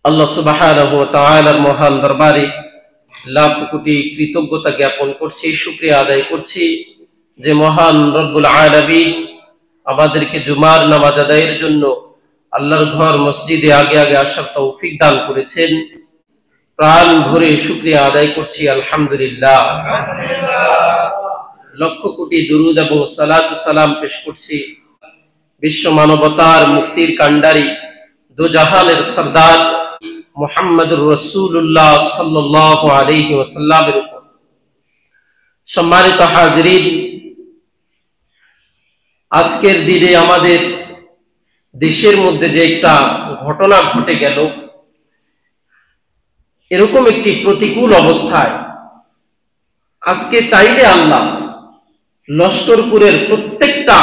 আল্লাহ সুবহানাহু ওয়া তাআলার মহান দরবারে লাখ কোটি কৃতজ্ঞতা জ্ঞাপন করছি, শুকরিয়া আদায় করছি যে মহান রব্বুল আলামিন আমাদেরকে জুমার নামাজ আদায়ের জন্য আল্লাহর ঘর মসজিদে আগে আগে আসার তৌফিক দান করেছেন। প্রাণ ভরে শুকরিয়া আদায় করছি, আলহামদুলিল্লাহ। লক্ষ কোটি দুরুদ এবং সালাত ও সালাম পেশ করছি বিশ্ব মানবতার মুক্তির কাণ্ডারি, দো জাহানের সরদার মুহাম্মদুর রাসূলুল্লাহ সাল্লাল্লাহু আলাইহি ওয়াসাল্লামের উপর। সম্মানিত হাজিরিন, আজকের দিনে আমাদের দেশের মধ্যে যে একটা ঘটনা ঘটে গেল, এরকম একটি প্রতিকূল অবস্থায় আজকে চাইলে আল্লাহ লস্করপুরের প্রত্যেকটা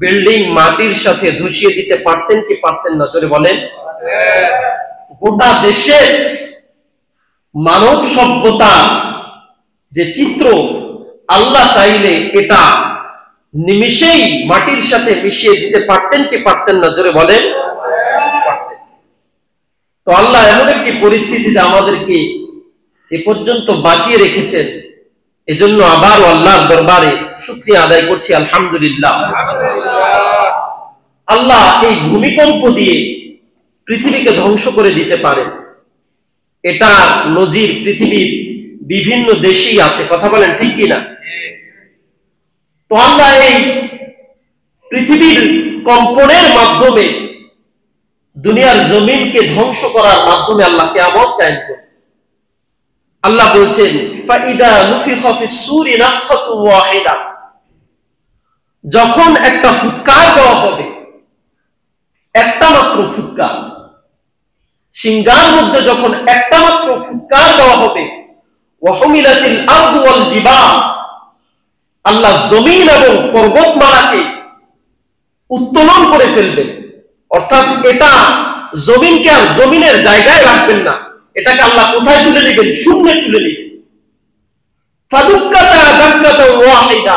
বিল্ডিং মাটির সাথে ধসিয়ে দিতে পারতেন কি পারতেন না? জোরে বলেন। গোটা দেশের মানব সভ্যতা যে চিত্র, আল্লাহ চাইলে এটা নিমিষেই মাটির সাথে মিশিয়ে দিতে পারতেন কি পারতেন না? জোরে বলেন। তো আল্লাহ এমন একটি পরিস্থিতিতে আমাদেরকে এ পর্যন্ত বাঁচিয়ে রেখেছেন, এজন্য আবারও আল্লাহর দরবারে শুকরিয়া আদায় করছি, আলহামদুলিল্লাহ। আল্লাহ এই ভূমিকম্প দিয়ে পৃথিবীকে ধ্বংস করে দিতে পারেন, এটা নজির পৃথিবীর বিভিন্ন দেশেই আছে। কথা বলেন ঠিক কিনা? তো আল্লাহ এই পৃথিবীর কম্পনের মাধ্যমে দুনিয়ার জমিনকে ধ্বংস করার মাধ্যমে আল্লাহ কিয়ামত কায়েম করবেন। আল্লাহ বলছেন, ফাইদা নুফিখা ফিস সূরি নাফখাতুন ওয়াহিদা, যখন একটা ফুৎকার দেওয়া হবে, একটা মাত্র ফুৎকার, সিংহার মধ্যে যখন একটা মাত্র ফুৎকার দেওয়া হবে, ওয়া হুমিলাতিল আরদু ওয়াল জিবাল, আল্লাহ জমিন এবং পর্বতমালাকে উত্তোলন করে ফেলবেন। অর্থাৎ এটা জমিনকে আর জমিনের জায়গায় রাখবেন না, এটাকে আল্লাহ কোথায় তুলে নেবেন? শূন্যে তুলে নেবেন। ফাদুক্কাতা দাক্কাতা ওয়াহিদা,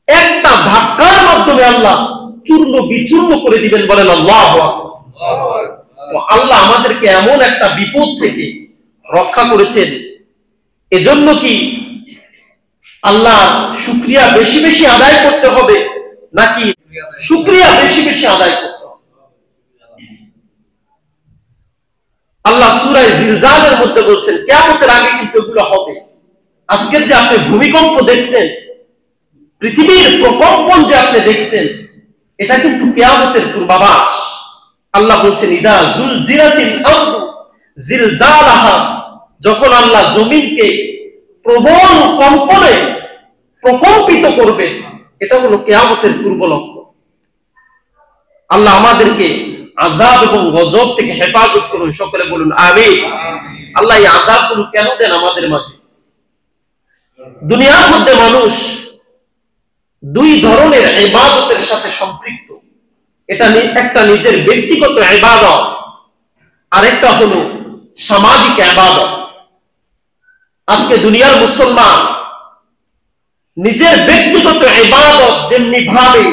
একটা ধাক্কার মাধ্যমে আল্লাহ চূর্ণ বিচূর্ণ করে দিবেন। বলেন আল্লাহু আকবার। তো আল্লাহ আমাদেরকে এমন একটা বিপদ থেকে রক্ষা করেছেন, এজন্য কি আল্লাহ শুকরিয়া বেশি বেশি আদায় করতে হবে নাকি শুকরিয়া বেশি বেশি আদায় করতে হবে? আল্লাহ সূরা জিলজালের মধ্যে বলছেন কিয়ামতের আগে কিন্তু এগুলো হবে। আজকের যে আপনি ভূমিকম্প দেখছেন, পৃথিবীর প্রকম্পন যে আপনি দেখছেন, এটা কিন্তু কিয়ামতের পূর্বাভাস। আল্লাহ বলছেন, ইদা জুলজিলাতিল আরদু জিলজালাহা, যখন আল্লাহ জমিনকে প্রবল কম্পনে প্রকম্পিত করবে, এটা হলো কিয়ামতের পূর্ব লক্ষণ। আল্লাহ আমাদেরকে আযাব এবং গজব থেকে হেফাজত করুন, সকলে বলুন আমিন। আল্লাহ এই আযাবগুলো কেন দেন আমাদের মাঝে? দুনিয়ার মধ্যে মানুষ দুই ধরনের ইবাদতের সাথে সম্পৃক্ত। এটা একটা নিজের ব্যক্তিগত ইবাদত, আর একটা হলো সামাজিক ইবাদত। আজকে দুনিয়ার মুসলমান নিজের ব্যক্তিগত ইবাদত যেমনি ভাবে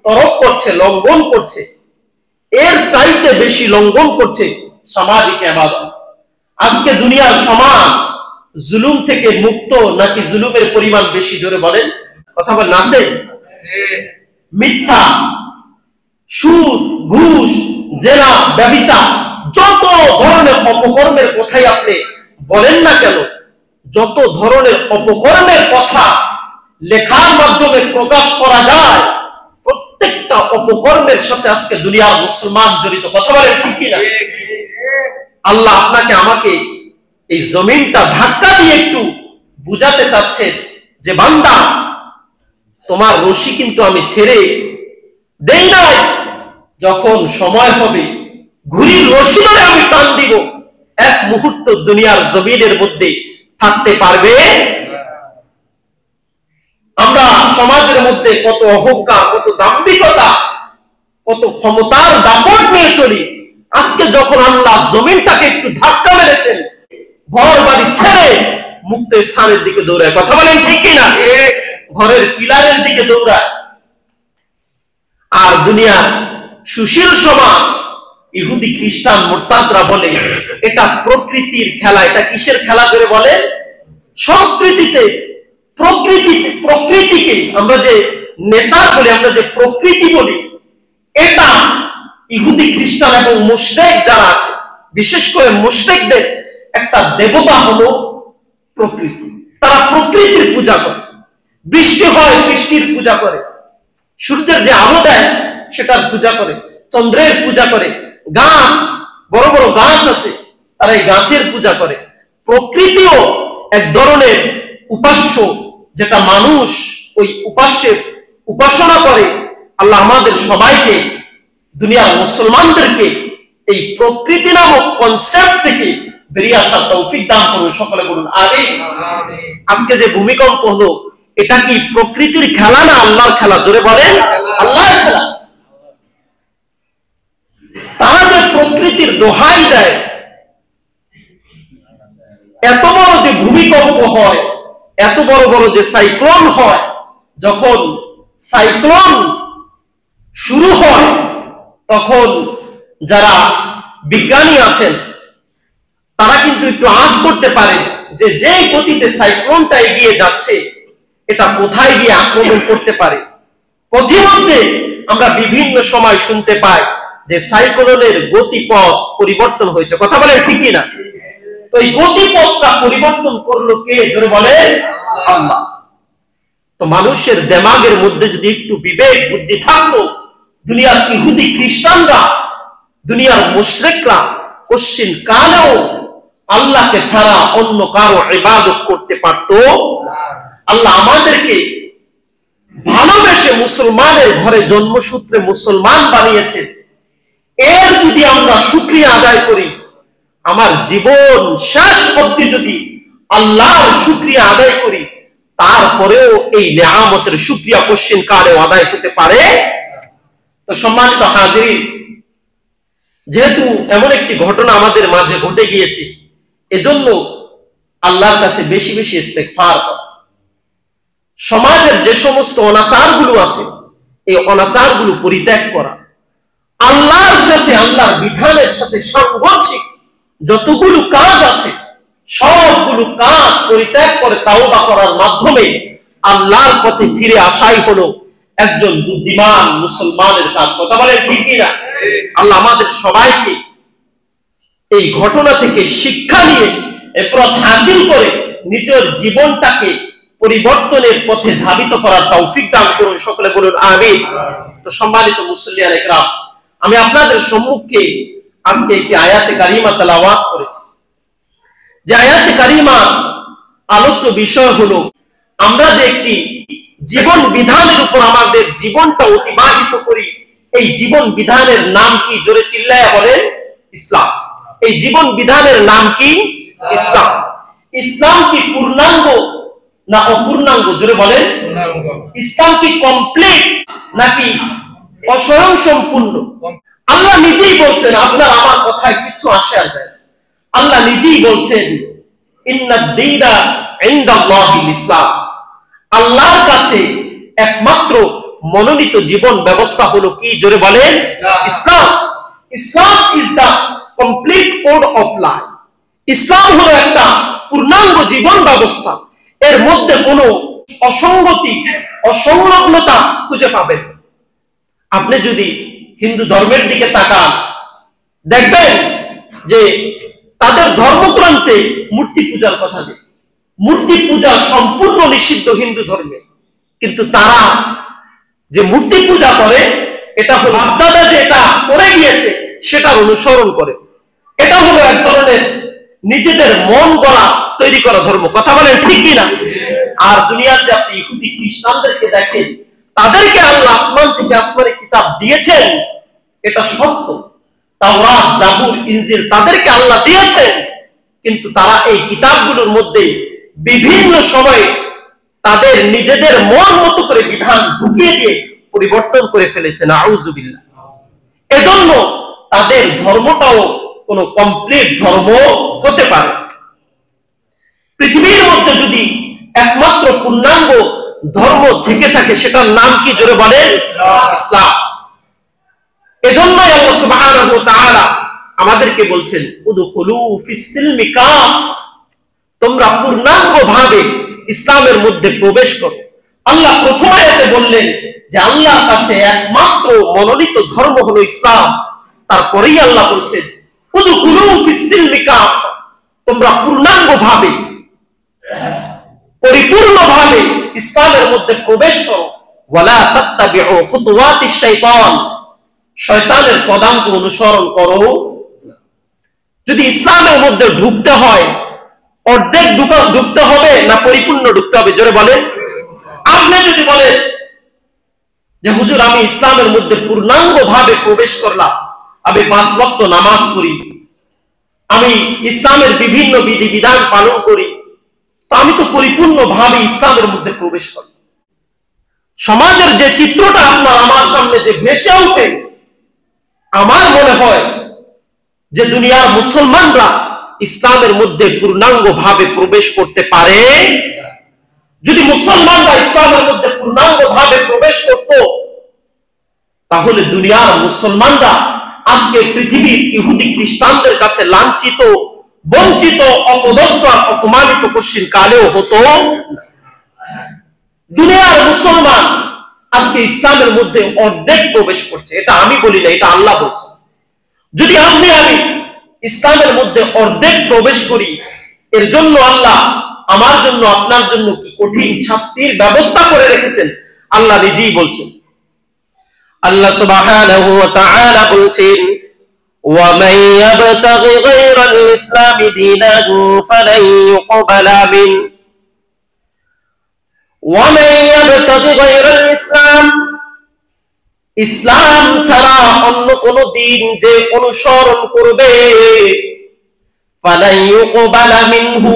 তরক করছে, লঙ্ঘন করছে, এর চাইতে বেশি লঙ্ঘন করছে সামাজিক ইবাদত। আজকে দুনিয়ার সমাজ জুলুম থেকে মুক্ত নাকি জুলুমের পরিমাণ বেশি? জোরে বলেন। কথা বলেন আছে? মিথ্যা, সুদ, ঘুষ, জেনা, ব্যভিচার, যত ধরনের অপকর্মের কথাই আপনি বলেন না কেন, যত ধরনের অপকর্মের কথা লেখার মাধ্যমে প্রকাশ করা যায়, প্রত্যেকটা অপকর্মের সাথে আজকে দুনিয়ার মুসলমান জড়িত। কথা বলেন ঠিক কিনা? আল্লাহ আপনাকে আমাকে এই জমিনটা ধাক্কা দিয়ে একটু বুঝাতে চাচ্ছেন যে বান্দা, তোমার রশি কিন্তু আমি ছেড়ে দেই নাই। যখন সময় হবে ঘুড়ির রশি ধরে আমি টান দিব, এক মুহূর্ত দুনিয়ার জমিনের মধ্যে থাকতে পারবে। আমরা সমাজের মধ্যে কত অহংকার, কত দাম্ভিকতা, কত ক্ষমতার দাপট নিয়ে চলি। আজকে যখন আল্লাহ জমিনটাকে একটু ধাক্কা মেরেছেন, ঘর বাড়ি ছেড়ে মুক্ত স্থানের দিকে দৌড়ায়। কথা বলেন ঠিক কিনা? ঘরের পিলারের দিকে দৌড়ায়। আর দুনিয়ার সুশীল সমাজ ইহুদি খ্রিস্টান মুরতাদরা বলে এটা প্রকৃতির খেলা। এটা কিসের খেলা করে বলে? সংস্কৃতিতে প্রকৃতিকে আমরা যে নেচার বলি, আমরা যে প্রকৃতি বলি, এটা ইহুদি খ্রিস্টান এবং মুশরিক যারা আছে, বিশেষ করে মুশরিকদের একটা দেবতা হলো প্রকৃতি। তারা প্রকৃতির পূজা করে। বৃষ্টি হয়, বৃষ্টির পূজা করে। সূর্যের যে আলো দেয় সেটার পূজা করে, চন্দ্রের পূজা করে। গাছ, বড় বড় গাছ আছে, তারা এই গাছের পূজা করে। প্রকৃতিও এক ধরনের উপাস্য, যেটা মানুষ ওই উপাস্যের উপাসনা করে। আল্লাহ আমাদের সবাইকে, দুনিয়ার মুসলমানদেরকে এই প্রকৃতি নামক কনসেপ্ট থেকে বেরিয়ে আসার তৌফিক দান করুন। সকলে বলুন আমিন। আজকে যে ভূমিকম্প হলো, এটা কি প্রকৃতির খেলা না আল্লাহর খেলা? জোরে বলেন, আল্লাহর খেলা। তারা যে প্রকৃতির দোহাই দেয়, এত বড় যে ভূমিকম্প হয়, এত বড় বড় যে সাইক্লোন হয়, যখন সাইক্লোন শুরু হয় তখন যারা বিজ্ঞানী আছেন তারা কিন্তু একটু আঁচ করতে পারে যে যে গতিতে সাইক্লোনটা এগিয়ে যাচ্ছে এটা কোথায় গিয়ে আক্রমণ করতে পারে। পথিমধ্যে আমরা বিভিন্ন সময় শুনতে পাই যে সাইক্লোনের গতিপথ পরিবর্তন হয়েছে। কথা বলেন ঠিক কিনা? তো এই গতিপথটা পরিবর্তন করলো কে? জোরে বলেন, আল্লাহ। তো মানুষের দিমাগের মধ্যে যদি একটু বিবেক বুদ্ধি থাকতো, দুনিয়ার ইহুদি খ্রিস্টানরা, দুনিয়ার মুশরিকরা কোশ্চিন কালেও আল্লাহকে ছাড়া অন্য কারো ইবাদত করতে পারত? আল্লাহ আমাদেরকে ভালোবেসে মুসলমানের ঘরে জন্মসূত্রে মুসলমান বানিয়েছে। এর যদি আমরা শুকরিয়া আদায় করি, আমার জীবন শেষ অবধি যদি আল্লাহর শুকরিয়া আদায় করি, তারপরেও এই নিয়ামতের শুকরিয়া কোশ্চিন কালেও আদায় করতে পারে। তো সম্মানিত হাজিরিন, যেহেতু এমন একটি ঘটনা আমাদের মাঝে ঘটে গিয়েছে, এজন্য আল্লাহর কাছে বেশি বেশি ইস্তেগফার করা। সমাজের যে সমস্ত অনাচারগুলো আছে, এই অনাচারগুলো পরিত্যাগ করা। আল্লাহর সাথে, আল্লাহর বিধানের সাথে সাংঘর্ষিক যতগুলো কাজ আছে, সবগুলো কাজ পরিত্যাগ করে তাওবা করার মাধ্যমে আল্লাহর পথে ফিরে আসাই হলো একজন বুদ্ধিমান মুসলমানের কাজ। কথা বলেন ঠিক কিনা? আল্লাহ আমাদের সবাইকে এই ঘটনা থেকে শিক্ষা নিয়ে পথ হাসিল করে নিজের জীবনটাকে পরিবর্তনের পথে ধাবিত করার তৌফিক দান করুন। সকলে বলুন আমিন। তো সম্মানিত মুসল্লিয়ান ইকরাম, আমি আপনাদের সম্মুখে আজকে একটি আয়াতে কারিমা তেলাওয়াত করেছি। যে আয়াতে কারিমা আলোচ্য বিষয় হলো, আমরা যে একটি জীবন বিধানের উপর আমাদের জীবনটা অতিবাহিত করি, এই জীবন বিধানের নাম কি? জোরে চিল্লায়া বলেন, ইসলাম। এই জীবন বিধানের নাম কি? ইসলাম। ইসলাম কি পূর্ণাঙ্গ না অপূর্ণাঙ্গ? জোরে বলেন। ইসলাম কি কমপ্লিট নাকি অস্বয়ং সম্পূর্ণ? আল্লাহ নিজেই বলছেন, আপনার আমার কথায় কিছু আসে আর যায়। আল্লাহ নিজেই বলছেন, ইন্নাদ দীনা ইনদাল্লাহিল ইসলাম। আল্লাহর কাছে একমাত্র মনোনীত জীবন ব্যবস্থা হলো কি? জোরে বলেন, Islam. Islam is the complete code of life. Islam হলো একটা পূর্ণাঙ্গ জীবন ব্যবস্থা। এর মধ্যে কোনো অসঙ্গতি, অসংলগ্নতা খুঁজে পাবেন। আপনি যদি হিন্দু ধর্মের দিকে তাকান, দেখবেন যে তাদের ধর্মগ্রন্থে মূর্তি পূজার কথা নেই। মূর্তি পূজা সম্পূর্ণ নিষিদ্ধ হিন্দু ধর্মে। কিন্তু তারা যে মূর্তি পূজা করে, এটা হলো বাপদাদা যেটা করে গিয়েছে সেটার অনুসরণ করে। এটা হলো এক ধরনের নিজেদের মন গড়া তৈরি করা ধর্ম। কথা বলেন ঠিক কিনা? আর দুনিয়ার যে আপনি ইহুদি খ্রিস্টানদেরকে দেখেন, তাদেরকে আল্লাহ আসমান থেকে আসমানে কিতাব দিয়েছেন, এটা সত্য। তাওরাত, জাবুর, ইনজিল তাদেরকে আল্লাহ দিয়েছেন, কিন্তু তারা এই কিতাবগুলোর মধ্যে বিভিন্ন সময়ে তাদের নিজেদের মন মতো করে বিধান ঢুকিয়ে দিয়ে পরিবর্তন করে ফেলেছে। নাউযুবিল্লাহ। এজন্য তাদের ধর্মটাও কোনো কমপ্লিট ধর্ম হতে পারে। পৃথিবীর মধ্যে যদি একমাত্র পূর্ণাঙ্গ ধর্ম থেকে থাকে, সেটার নাম কি? জোরে বলেন, ইসলাম। এজন্যই আল্লাহ সুবহানাহু ওয়া তাআলা আমাদেরকে বলছেন উদখুলু ফিস সিলমি কাফা, তোমরা পূর্ণাঙ্গভাবে ইসলামের মধ্যে প্রবেশ করো। আল্লাহ প্রথম আয়াতে বললেন যে আল্লাহর কাছে একমাত্র মনোনীত ধর্ম হলো ইসলাম। তারপরেই আল্লাহ বলছেন উদখুলু ফিস সিলমি কাফা, তোমরা পূর্ণাঙ্গভাবে পরিপূর্ণভাবে ইসলামের মধ্যে প্রবেশ করো। ওয়ালা তাত্তাবিউ খুতুওয়াতিশ শাইতান, শয়তানের পদাঙ্ক অনুসরণ করো। যদি ইসলামের মধ্যে ঢুকতে হয় অর্ধেক ঢুকতে হবে না পরিপূর্ণ ঢুকতে হবে? জোরে বলেন। আপনি যদি বলেন যে হুজুর আমি ইসলামের মধ্যে পূর্ণাঙ্গভাবে প্রবেশ করলাম, আমি 5 ওয়াক্ত নামাজ পড়ি, আমি ইসলামের বিভিন্ন বিধিবিধান পালন করি, তো আমি তো পরিপূর্ণভাবে ইসলামের মধ্যে প্রবেশ করি। সমাজের যে চিত্রটা আপনার আমার সামনে যে ভেসে ওঠে, আমার মনে হয় যে দুনিয়ার মুসলমানরা ইসলামের মধ্যে পূর্ণাঙ্গভাবে প্রবেশ করতে পারে। যদি মুসলমানরা ইসলামের মধ্যে পূর্ণাঙ্গভাবে প্রবেশ করত, তাহলে দুনিয়ার মুসলমানরা আজকে পৃথিবীর ইহুদি খ্রিস্টানদের কাছে লাঞ্ছিত, বঞ্চিত, অপদস্থ আর অপমানিত কোশ্চিন কালেও হতো। দুনিয়ার মুসলমান আজকে ইসলামের মধ্যে অর্ধেক প্রবেশ করছে। এটা আমি বলি না, এটা আল্লাহ বলছে। যদি আপনি আমি ইসলামের মধ্যে অর্ধেক প্রবেশ করি, এর জন্য আল্লাহ আমার জন্য আপনার জন্য কি কঠিন শাস্তির ব্যবস্থা করে রেখেছেন আল্লাহ নিজেই বলছেন। আল্লাহ সুবহানাহু ওয়া তাআলা বলছেন ওয়া মান ইয়াবতাগি গায়রাল ইসলামি দীনান ফালান ইউকবালা মিন ওয়া মান ইয়াবতাগি গায়রাল ইসলাম, ইসলাম ছাড়া অন্য কোন দিন যে অনুসরণ করবে ফালান ইউকবালা মিনহু,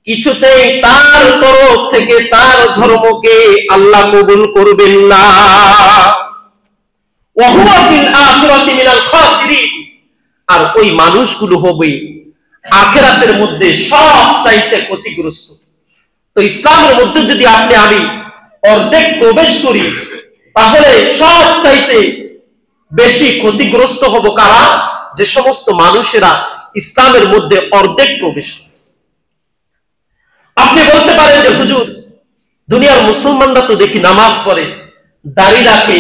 কিছুতেই তার তরফ থেকে তার ধর্মকে আল্লাহ কবুল করবেন না। ওয়া হুয়া ফিল আখিরাতি মিনাল খাসিরিন, আর ওই মানুষগুলো হবে আখিরাতের মধ্যে সবচাইতে ক্ষতিগ্রস্ত। তো ইসলামের মধ্যে যদি আপনি আমি অর্ধেক প্রবেশ করি, তাহলে সবচাইতে বেশি ক্ষতিগ্রস্ত হব কারা? যে সমস্ত মানুষেরা ইসলামের মধ্যে অর্ধেক প্রবেশ করে। আপনি বলতে পারেন যে হুজুর দুনিয়ার মুসলমানরা তো দেখি নামাজ পড়ে, দাড়ি রাখে,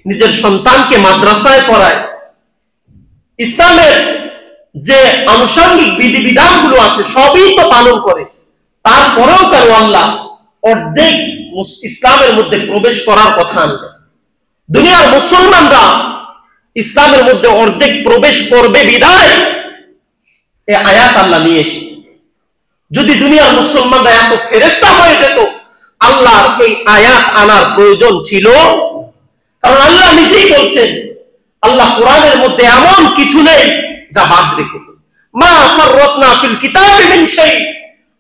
নিজের সন্তানকে মাদ্রাসায় পড়ায়, ইসলামের যে আনুষঙ্গিক বিধিবিধানগুলো আছে সবই তো পালন করে, তারপরেও কেন আল্লাহ অর্ধেক ইসলামের মধ্যে প্রবেশ করার কথা আনলেন? দুনিয়ার মুসলমানরা ইসলামের মধ্যে অর্ধেক প্রবেশ করবে বিদায় এই আয়াত আল্লাহ নিয়ে এসেছে। যদি দুনিয়ার মুসলমানরা এত ফেরেশতা হয়ে যেত, আল্লাহর এই আয়াত আনার প্রয়োজন ছিল? কারণ আল্লাহ নিজেই বলছেন, আল্লাহ কোরআনের মধ্যে এমন কিছু নেই যা বাদ রেখেছে। মা ফাররাতনা ফিল কিতাবি মিন শাই,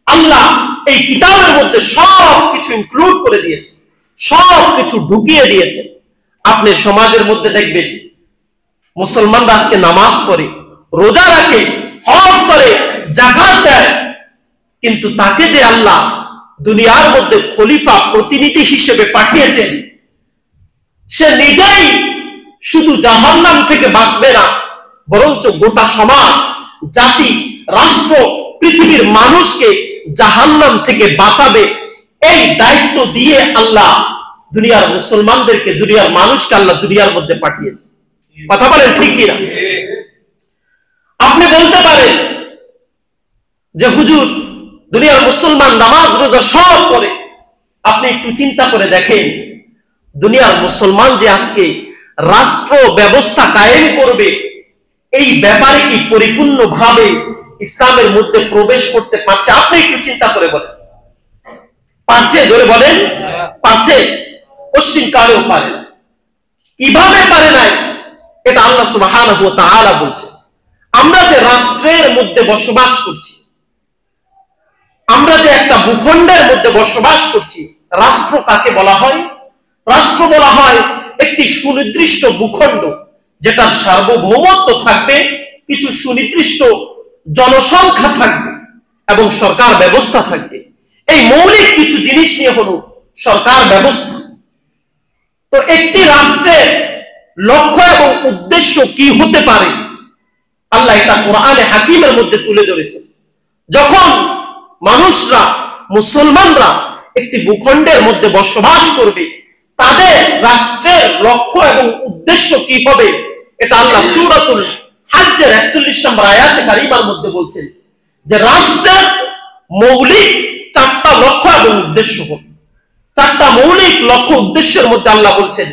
আল্লাহ এই কিতাবের মধ্যে সব কিছু ইনক্লুড করে দিয়েছে, সব কিছু ঢুকিয়ে দিয়েছে। আপনি সমাজের মধ্যে দেখবেন মুসলমানরা আজকে নামাজ পড়ে, রোজা রাখে, হজ করে, যাকাত দেয়, কিন্তু তাকে যে আল্লাহ দুনিয়ার মধ্যে খলিফা প্রতিনিধি হিসেবে পাঠিয়েছেন, সে নিজেই শুধু জাহান্নাম থেকে বাঁচবে না, বরঞ্চ গোটা সমাজ, জাতি, রাষ্ট্র, পৃথিবীর মানুষকে জাহান্নাম থেকে বাঁচাবে। এই দায়িত্ব দিয়ে আল্লাহ দুনিয়ার মুসলমানদেরকে, দুনিয়ার মানুষকে আল্লাহ দুনিয়ার মধ্যে পাঠিয়েছে। কথা বলেন ঠিক কিনা? আপনি বলতে পারেন যে হুজুর দুনিয়ার মুসলমান নামাজ রোজা সব করে। আপনি একটু চিন্তা করে দেখেন, দুনিয়ার মুসলমান যে আজকে রাষ্ট্র ব্যবস্থা কায়েম করবে, এই ব্যাপারে কি পরিপূর্ণভাবে ইসলামের মধ্যে প্রবেশ করতে পারছে? আপনি একটু চিন্তা করে বলেন, পারছে? জোরে বলেন, পারছে? পশ্চিম কালেও পারে না। কিভাবে পারে নাই? এটা আল্লাহ সুবহানাহু ওয়া তাআলা বলছে। আমরা যে রাষ্ট্রের মধ্যে বসবাস করছি, আমরা যে একটা ভূখণ্ডের মধ্যে বসবাস করছি, রাষ্ট্র কাকে বলা হয়? রাষ্ট্র বলা হয় একটি সুনির্দিষ্ট ভূখণ্ড, যেটার সার্বভৌমত্ব থাকবে, কিছু সুনির্দিষ্ট জনসংখ্যা থাকবে এবং সরকার ব্যবস্থা থাকবে। এই মৌলিক কিছু জিনিস নিয়ে হলো সরকার ব্যবস্থা। তো একটি রাষ্ট্রের লক্ষ্য এবং উদ্দেশ্য কি হতে পারে আল্লাহ এটা কোরআনে হাকিমের মধ্যে তুলে ধরেছেন। যখন মানুষরা, মুসলমানরা একটি ভূখণ্ডের মধ্যে বসবাস করবে, তাদের রাষ্ট্রের লক্ষ্য এবং উদ্দেশ্য কি হবে এটা আল্লাহ সূরাতুল হজ্জের 41 নম্বর আয়াতে কারিমার মধ্যে বলছেন যে রাষ্ট্রের মৌলিক 4টা লক্ষ্য এবং উদ্দেশ্য হবে। 4টা মৌলিক লক্ষ্য উদ্দেশ্যের মধ্যে আল্লাহ বলছেন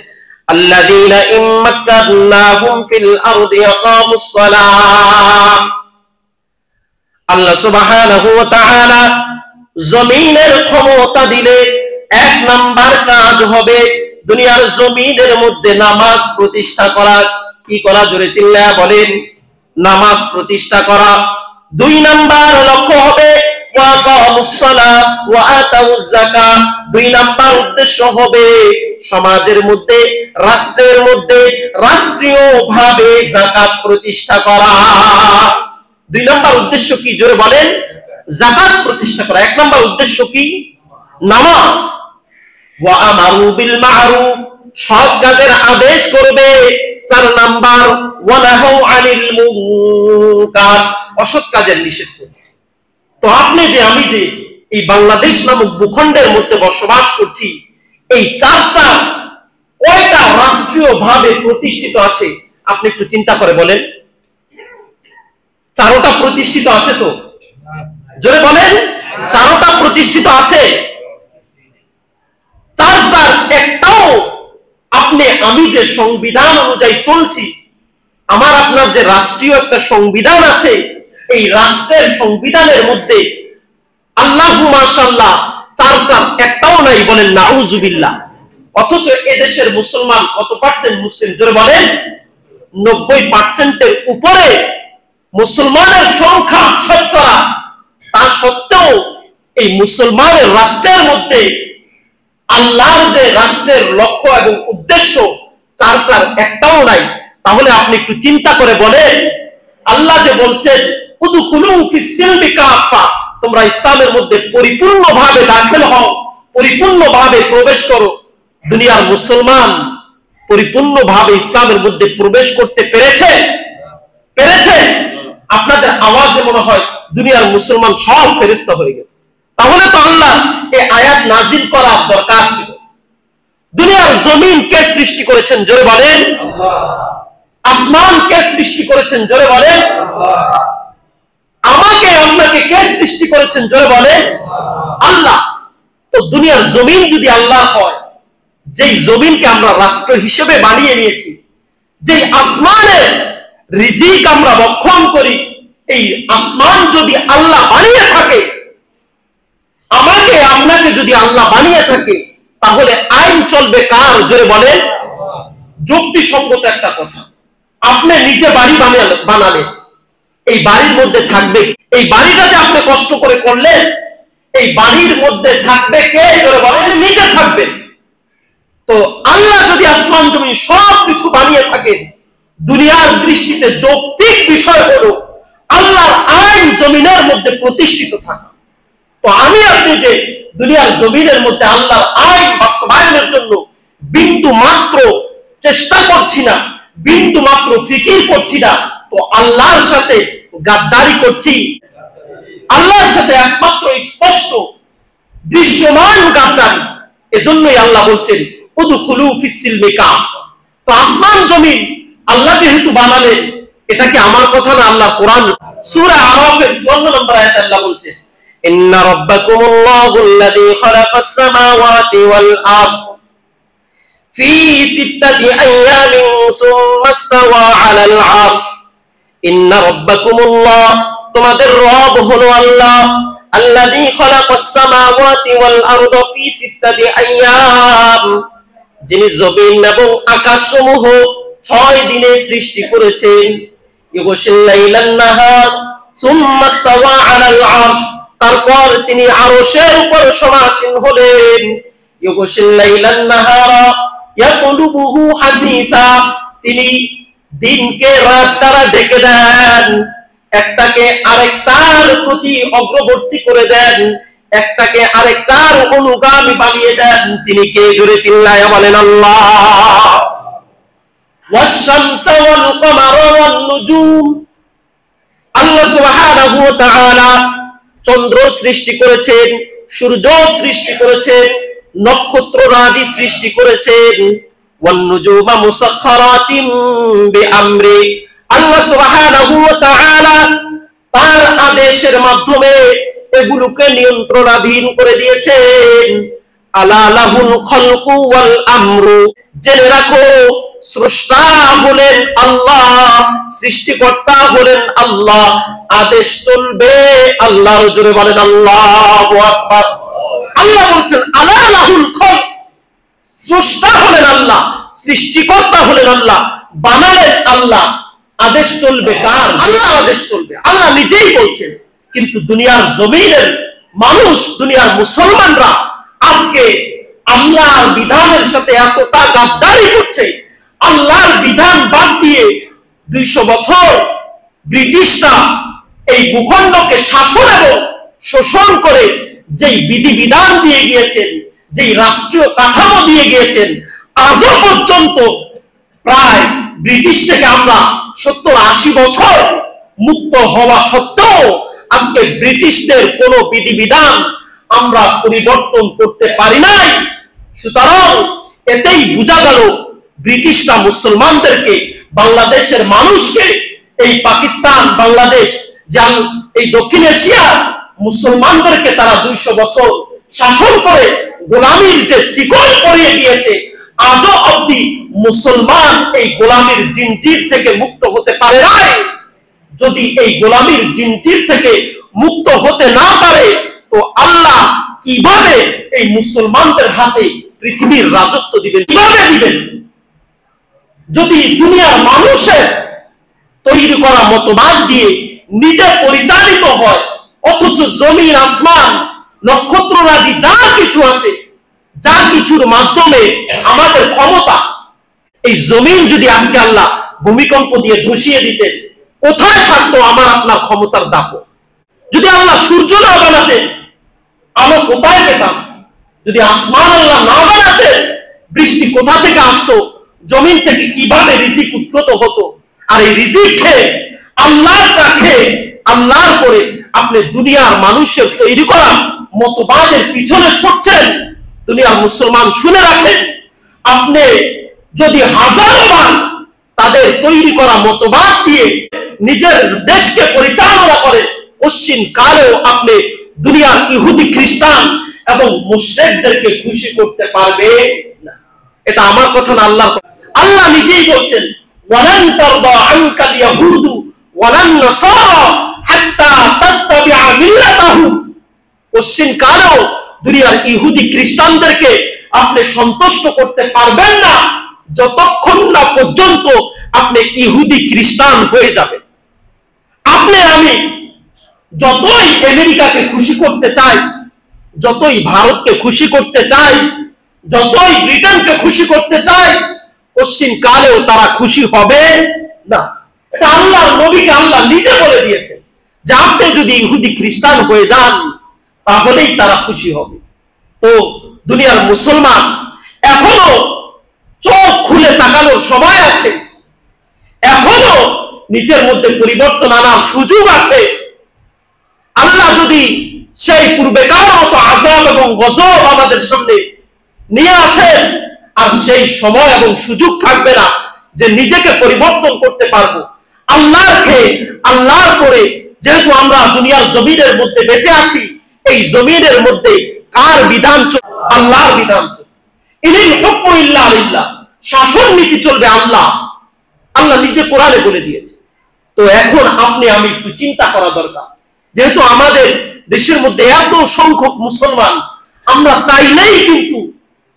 আল্লাযীনা ইম্মাক্কানাহুম ফিল আরদি আকামুস সালাহ। আল্লাহ সুবহানাহু ওয়া তাআলা জমিনের ক্ষমতা দিলে 1 নাম্বার কাজ হবে দুনিয়ার জমিনের মধ্যে নামাজ প্রতিষ্ঠা করা। কি করা? জোরে চিল্লায়া বলেন, নামাজ প্রতিষ্ঠা করা। 2 নাম্বার লক্ষ্য হবে ওয়া আকামুস সালাহ ওয়া আতাউজ যাকাত। 2 নাম্বার উদ্দেশ্য হবে সমাজের মধ্যে, রাষ্ট্রের মধ্যে রাষ্ট্রীয়ভাবে যাকাত প্রতিষ্ঠা করা। 2 নাম্বার উদ্দেশ্য কি? জোরে বলেন, যাকাত প্রতিষ্ঠা করা। 1 নাম্বার উদ্দেশ্য কি? নামাজ। ওয়া আমারু বিল মা'রুফ, সৎ কাজের আদেশ করবে। 4 নাম্বার ওয়া নাহাউ আনিল মুনকার, অসৎ কাজের নিষেধ করবে। তো আপনি যে, আমি যে এই বাংলাদেশ নামক ভূখণ্ডের মধ্যে বসবাস করছি, এই 4টা কয়টা রাষ্ট্রীয়ভাবে প্রতিষ্ঠিত আছে আপনি একটু চিন্তা করে বলেন। 4টা প্রতিষ্ঠিত আছে তো? জোরে বলেন, 4টা প্রতিষ্ঠিত আছে? 4টার একটাও আপনি আমি যে সংবিধান অনুযায়ী চলছি, আমার আপনার যে রাষ্ট্রীয় একটা সংবিধান আছে, এই রাষ্ট্রের সংবিধানের মধ্যে আল্লাহু মাশাআল্লাহ 4টার একটাও নাই। বলেন নাউজুবিল্লাহ। অথচ এদেশের মুসলমান কত পার্সেন্ট মুসলিম? জোরে বলেন, 90%-এর উপরে মুসলমানের সংখ্যা শতকরা। তা সত্ত্বেও এই মুসলমানের রাষ্ট্রের মধ্যে আল্লাহর যে রাষ্ট্রের লক্ষ্য এবং উদ্দেশ্য 4টার একটাও নাই। তাহলে আপনি একটু চিন্তা করে বলেন, আল্লাহ যে বলছেন উদখুলু ফিস সিলমি কাফা, তোমরা ইসলামের মধ্যে পরিপূর্ণভাবে দাখিল হও, পরিপূর্ণভাবে প্রবেশ করো। দুনিয়ার মুসলমান পরিপূর্ণভাবে ইসলামের মধ্যে প্রবেশ করতে পেরেছে? পেরেছে? আপনাদের আওয়াজে মনে হয় দুনিয়ার মুসলমান সব ফেরেশতা হয়ে গেছে। তাহলে তো আল্লাহ এই আয়াত নাজিল করার দরকার ছিল। দুনিয়ার জমিন কে সৃষ্টি করেছেন? জোরে বলেন আল্লাহ। আসমান কে সৃষ্টি করেছেন? জোরে বলেন আল্লাহ। আমাকে আপনাকে কে সৃষ্টি করেছেন? জোরে বলেন আল্লাহ। তো দুনিয়ার জমিন যদি আল্লাহ হয়, যেই জমিনকে আমরা রাষ্ট্র হিসেবে বানিয়ে নিয়েছি, যেই আসমানের রিজিক আমরা ভক্ষণ করি, এই আসমান যদি আল্লাহ বানিয়ে থাকে, আমাকে আপনাকে যদি আল্লাহ বানিয়ে থাকে, তাহলে আইন চলবে কার? জোরে বলেন। যুক্তিসঙ্গত একটা কথা। আপনি নিজে বাড়ি বানালেন, এই বাড়ির মধ্যে থাকবে, এই বাড়িটা যে আপনি কষ্ট করে করলেন, এই বাড়ির মধ্যে থাকবে কে? জোরে বলেন, নিজে থাকবেন। তো আল্লাহ যদি আসমান জমিন সব কিছু বানিয়ে থাকেন, দুনিয়ার দৃষ্টিতে যৌক্তিক বিষয় হলো আল্লাহর আইন জমিনের মধ্যে প্রতিষ্ঠিত থাকা। তো আমি আপনি যে দুনিয়ার জমিনের মধ্যে আল্লাহর আইন বাস্তবায়নের জন্য বিন্দু মাত্র চেষ্টা করছি না, বিন্দু মাত্র ফিকির করছি না, তো আল্লাহর সাথে গাদ্দারি করছি। আল্লাহর সাথে একমাত্র স্পষ্ট দৃশ্যমান গাদ্দারি। এজন্যই আল্লাহ বলছেন উদখুলু ফিস সিলমি কাফা। তো আসমান জমিন আল্লাহ যেহেতু বানালেন, এটা কি আমার কথা না? আল্লাহ কোরআন সূরা আরাফের 54 নম্বর আয়াতে আল্লাহ বলছেন ইন্না রাব্বাকুমুল্লাহুল্লাযী খালাকাস সামাওয়াতি ওয়াল আরদ ফি সিত্তাতি আইয়ামিন সুম্মা ইসতাওয়া আলাল আরশ। ইন্না রাব্বাকুমুল্লাহ, তোমাদের রব হলো আল্লাহ, আল্লাযী খালাকাস সামাওয়াতি ওয়াল আরদ ফি সিত্তাতি আইয়াম, যিনি জমিন এবং আকাশসমূহ 6 দিনে সৃষ্টি করেছেন। ইউগশিল লাইলান নাহার সুম্মা ইসতাওয়া আলাল আরশ, তারপর তিনি আরশের উপর সমাসীন হলেন। ইউগশিল লাইলান নাহারা ইয়াতলুবুহু হাসিসা, তিনি দিনকে রাত দ্বারা ঢেকে দেন, একটাকে আরেকটার প্রতি অগ্রবর্তী করে দেন, একটাকে আরেকটার অনুগামী বানিয়ে দেন। তিনি কে? জোরে চিল্লায়া বলেন আল্লাহ। ওয়াশ-শামসা ওয়াল কামারা ওয়ান নুজুম। আল্লাহ সুবহানাহু ওয়া তাআলা চন্দ্র সৃষ্টি করেছেন, সূর্য সৃষ্টি করেছেন, নক্ষত্ররাজি সৃষ্টি করেছেন। ওয়ান নুজুমা মুসাখখারাতিন বিআমরি। আল্লাহ সুবহানাহু ওয়া তাআলা তার আদেশের মাধ্যমে এগুলোকে নিয়ন্ত্রণাধীন করে দিয়েছেন। আলা লাহুল খালকু ওয়াল আমরু। জেনে রাখো, স্রষ্টা হলেন আল্লাহ, সৃষ্টিকর্তা হলেন আল্লাহ, আদেশ চলবে আল্লাহর। জোরে বলেন আল্লাহু আকবার। আল্লাহ বলছেন আলা লাহুল খালক, স্রষ্টা হলেন আল্লাহ, সৃষ্টিকর্তা হলেন আল্লাহ, বানালেন আল্লাহ, আদেশ চলবে কার? আল্লাহ আদেশ চলবে। আল্লাহ নিজেই বলছেন। কিন্তু দুনিয়ার জমিনের মানুষ, দুনিয়ার মুসলমানরা আজকে আল্লাহর বিধানের সাথে এতটা গাদ্দারি করছে, আল্লাহর বিধান বাদ দিয়ে 200 বছর ব্রিটিশরা এই ভূখণ্ডকে শাসন এবং শোষণ করে যেই বিধিবিধান দিয়ে গিয়েছেন, যেই রাষ্ট্রীয় কাঠামো দিয়ে গিয়েছেন, আজও পর্যন্ত প্রায় ব্রিটিশ থেকে আমরা 70-80 বছর মুক্ত হওয়া সত্ত্বেও আজকে ব্রিটিশদের কোনো বিধিবিধান আমরা পরিবর্তন করতে পারি নাই। সুতরাং এতেই বোঝা গেল ব্রিটিশরা মুসলমানদেরকে, বাংলাদেশের মানুষকে, এই পাকিস্তান, বাংলাদেশ, এই দক্ষিণ এশিয়ার মুসলমানদেরকে তারা 200 বছর শাসন করে গোলামীর যে শিকল পরিয়ে দিয়েছে, আজও অবধি মুসলমান এই গোলামীর জিনজির থেকে মুক্ত হতে পারে নাই। যদি এই গোলামীর জিনজির থেকে মুক্ত হতে না পারে, তো আল্লাহ কিভাবে এই মুসলমানদের হাতে পৃথিবীর রাজত্ব দিবেন? কিভাবে দিবেন? যদি দুনিয়ার মানুষের তৈরি করা মতবাদ দিয়ে নিজে পরিচালিত হয়, অথচ জমিন, আসমান, নক্ষত্ররাজি যা কিছু আছে, যা কিছুর মাধ্যমে আমাদের ক্ষমতা, এই জমিন যদি আজকে আল্লাহ ভূমিকম্প দিয়ে ধসিয়ে দিতেন, কোথায় থাকতো আমার আপনার ক্ষমতার দাপট? যদি আল্লাহ সূর্য না বানাতেন, আলো কোথায় পেতাম? যদি আসমান আল্লাহ না বানাতেন, বৃষ্টি কোথা থেকে আসতো? জমিন থেকে কিভাবে রিজিক উৎপন্ন হতো? আর এই রিজিক খেয়ে, আল্লাহর কাছে, আল্লাহর করে আপনি দুনিয়ার মানুষের তৈরি করা মতবাদের পিছনে ছুটছেন। দুনিয়ার মুসলমান শুনে রাখেন, আপনি যদি হাজারবার তাদের তৈরি করা মতবাদ দিয়ে নিজের দেশকে পরিচালনা করেন, পশ্চিম কালেও আপনি দুনিয়ার ইহুদি, খ্রিস্টান এবং মুশরিকদেরকে খুশি করতে পারবে না। এটা আমার কথা না, আল্লাহর কথা। আল্লাহ নিজেই বলছেন, ওয়ালান তারদা আনকাল ইয়াহুদু ওয়ালান নাসারা হাত্তা তাত্তাবিআ মিল্লাতাহুম। পশ্চিম কালেও দুনিয়ার ইহুদি, খ্রিস্টানদেরকে আপনি সন্তুষ্ট করতে পারবেন না যতক্ষণ না পর্যন্ত আপনি ইহুদি, খ্রিস্টান হয়ে যাবেন। আপনি আমি যতই আমেরিকাকে খুশি করতে চাই, যতই ভারতকে খুশি করতে চাই, যতই ব্রিটেনকে খুশি করতে চাই, পশ্চিম কালেও তারা খুশি হবে না। এটা আল্লাহর নবীকে আল্লাহ নিজে বলে দিয়েছেন যে আপনি যদি ইহুদি, খ্রিস্টান হয়ে যান, তাহলেই তারা খুশি হবে। তো দুনিয়ার মুসলমান এখনো চোখ খুলে তাকানোর সময় আছে, এখনো নিজের মধ্যে পরিবর্তন আনার সুযোগ আছে। আল্লাহ যদি সেই পূর্বেকার মতো আযাব এবং গজব আমাদের সামনে নিয়ে আসেন, আর সেই সময় এবং সুযোগ থাকবে না যে নিজেকে পরিবর্তন করতে পারবো। আল্লাহকে, আল্লাহর করে যেহেতু আমরা দুনিয়ার জমিনের মধ্যে বেঁচে আছি, এই জমিনের মধ্যে কার বিধান চলবে? আল্লাহর বিধান চলবে। ইনিল হুকমু ইল্লা লিল্লাহ, শাসন নীতি চলবে আল্লাহ। আল্লাহ নিজে কোরআনে বলে দিয়েছে। তো এখন আপনি আমি একটু চিন্তা করা দরকার, যেহেতু আমাদের দেশের মধ্যে এত সংখ্যক মুসলমান, আমরা চাইলেই কিন্তু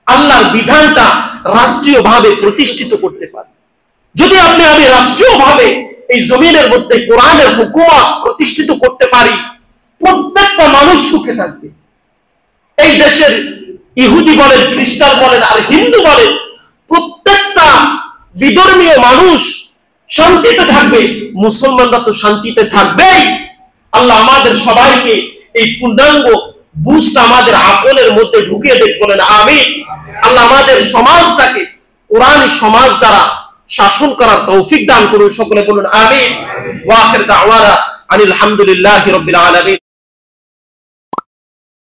আল্লাহর বিধানটা রাষ্ট্রীয়ভাবে প্রতিষ্ঠিত করতে পারি। যদি আপনি আমি রাষ্ট্রীয়ভাবে এই জমিনের মধ্যে কোরআনের হুকুমত প্রতিষ্ঠিত করতে পারি, প্রত্যেকটা মানুষ সুখে থাকবে। এই দেশের ইহুদি বলেন, খ্রিস্টান বলেন আর হিন্দু বলেন, প্রত্যেকটা বিধর্মীয় মানুষ শান্তিতে থাকবে, মুসলমানরা তো শান্তিতে থাকবেই। আল্লাহ আমাদের সবাইকে এই পূর্ণাঙ্গ বুঝটা আমাদের আকলের মধ্যে ঢুকিয়ে দেখ, বলেন আমিন। আল্লাহ আমাদের সমাজটাকে কোরআনী সমাজ দ্বারা শাসন করার তৌফিক দান করুন। সকলে বলুন আমিন। ওয়া আখির দাওয়ানা আনিল হামদুলিল্লাহি রাব্বিল আলামিন।